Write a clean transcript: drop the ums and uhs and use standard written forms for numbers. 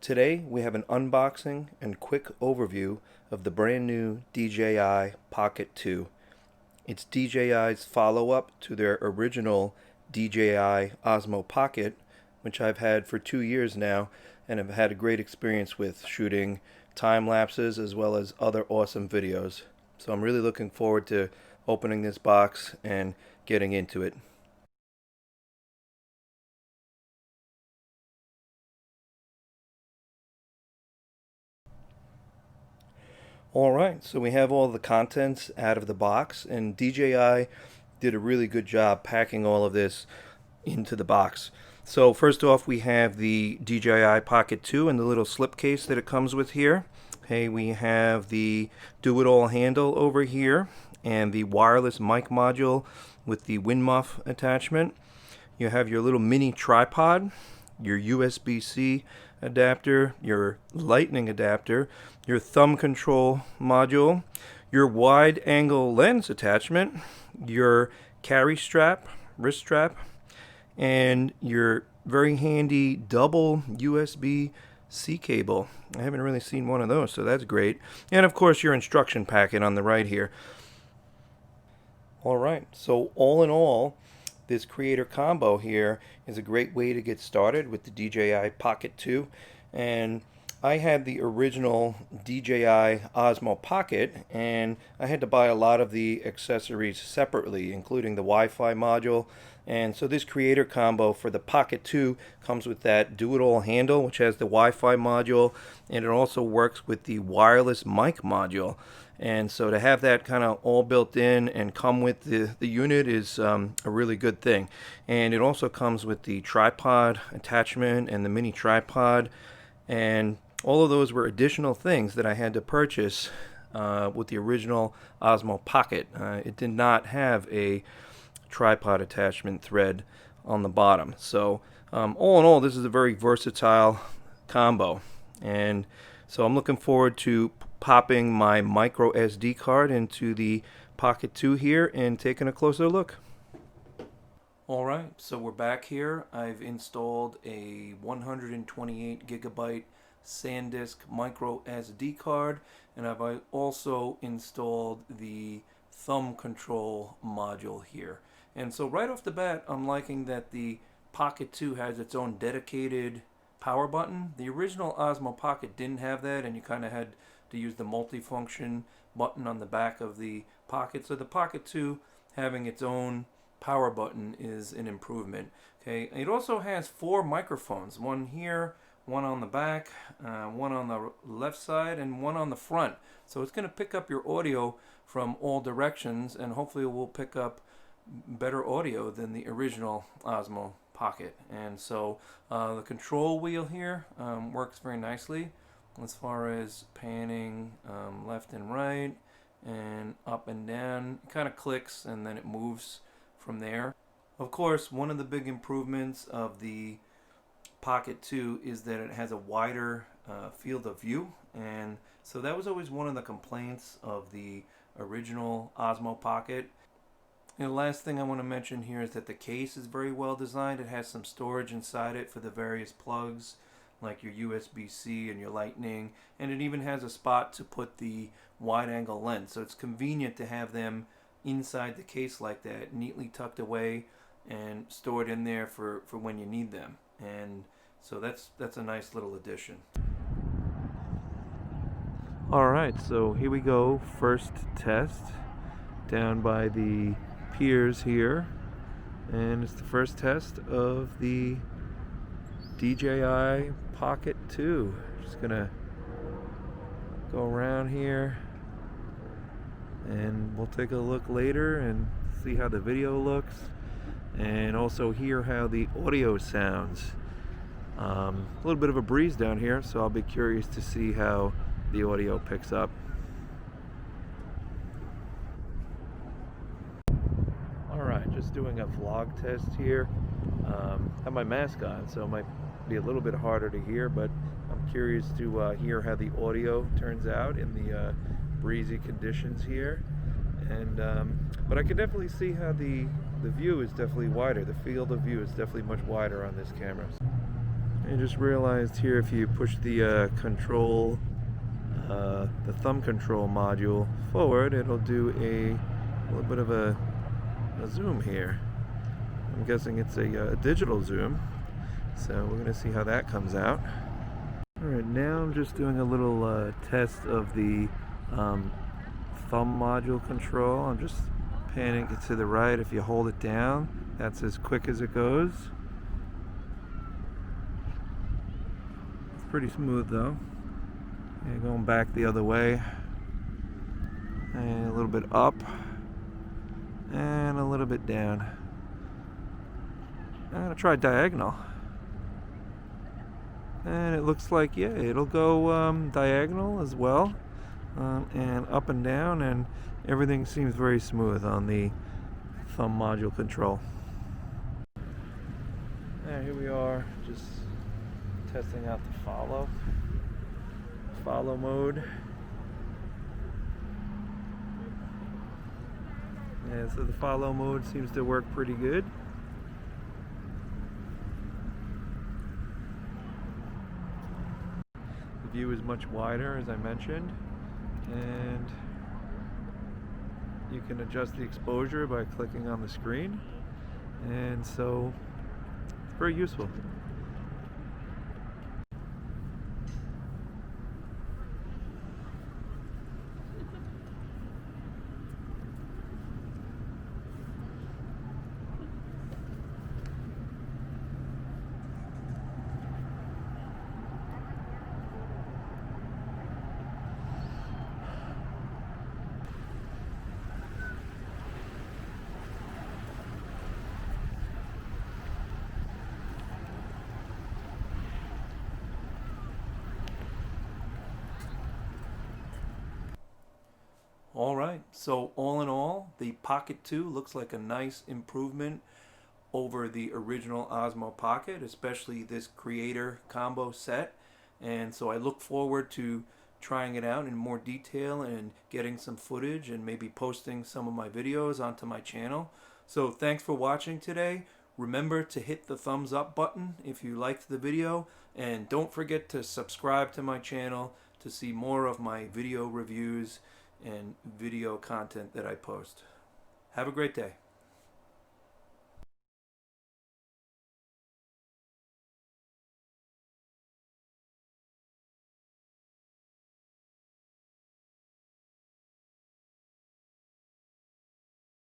Today we have an unboxing and quick overview of the brand new DJI Pocket 2. It's DJI's follow-up to their original DJI Osmo Pocket, which I've had for 2 years now and have had a great experience with shooting time lapses as well as other awesome videos. So I'm really looking forward to opening this box and getting into it. Alright, so we have all the contents out of the box, and DJI did a really good job packing all of this into the box. So first off, we have the DJI Pocket 2 and the little slipcase that it comes with here. Okay, we have the do-it-all handle over here and the wireless mic module with the wind muff attachment. You have your little mini tripod, your USB-C adapter, your lightning adapter, your thumb control module, your wide angle lens attachment, your carry strap, wrist strap, and your very handy double USB-C cable. I haven't really seen one of those, so that's great. And of course your instruction packet on the right here. Alright, so all in all, this creator combo here is a great way to get started with the DJI Pocket 2. And I had the original DJI Osmo Pocket, and I had to buy a lot of the accessories separately, including the Wi-Fi module. And so this creator combo for the Pocket 2 comes with that do-it-all handle, which has the Wi-Fi module, and it also works with the wireless mic module. And so to have that kind of all built in and come with the unit is a really good thing. And it also comes with the tripod attachment and the mini tripod. And all of those were additional things that I had to purchase with the original Osmo Pocket. It did not have a tripod attachment thread on the bottom. So all in all, this is a very versatile combo. And so I'm looking forward to popping my micro SD card into the Pocket 2 here and taking a closer look. Alright, so we're back here. I've installed a 128 gigabyte SanDisk micro SD card, and I've also installed the thumb control module here. And so right off the bat, I'm liking that the Pocket 2 has its own dedicated power button. The original Osmo Pocket didn't have that, and you kind of had to use the multifunction button on the back of the Pocket. So the Pocket 2 having its own power button is an improvement. Okay, it also has 4 microphones, one here, one on the back, one on the left side, and one on the front. So it's going to pick up your audio from all directions, and hopefully it will pick up better audio than the original Osmo Pocket. And so the control wheel here works very nicely as far as panning left and right and up and down. It kind of clicks and then it moves from there. Of course, one of the big improvements of the Pocket 2 is that it has a wider field of view, and so that was always one of the complaints of the original Osmo Pocket. And the last thing I want to mention here is that the case is very well designed. It has some storage inside it for the various plugs, like your USB-C and your lightning, and it even has a spot to put the wide angle lens. So it's convenient to have them inside the case like that, neatly tucked away and stored in there for when you need them. And so that's a nice little addition. Alright, so here we go. First test down by the piers here, and it's the first test of the DJI Pocket 2. Just gonna go around here and we'll take a look later and see how the video looks and also hear how the audio sounds. A little bit of a breeze down here, so I'll be curious to see how the audio picks up. Alright, just doing a vlog test here. Have my mask on, so it might be a little bit harder to hear, but I'm curious to hear how the audio turns out in the breezy conditions here. And but I can definitely see how the view is definitely wider. The field of view is definitely much wider on this camera. I just realized here if you push the the thumb control module forward, it'll do a little bit of a zoom here. I'm guessing it's a digital zoom, so we're going to see how that comes out. Alright, now I'm just doing a little test of the thumb module control. I'm just panning it to the right. If you hold it down, that's as quick as it goes. It's pretty smooth though. And going back the other way, and a little bit up, and a little bit down. I'm gonna try diagonal, and it looks like, yeah, it'll go diagonal as well, and up and down, and everything seems very smooth on the thumb module control. And here we are, just testing out the follow mode. And so the follow mode seems to work pretty good. The view is much wider, as I mentioned, and you can adjust the exposure by clicking on the screen, and so it's very useful. Alright, so all in all, the Pocket 2 looks like a nice improvement over the original Osmo Pocket, especially this creator combo set. And so I look forward to trying it out in more detail and getting some footage and maybe posting some of my videos onto my channel. So thanks for watching today. Remember to hit the thumbs up button if you liked the video, and don't forget to subscribe to my channel to see more of my video reviews and video content that I post. Have a great day.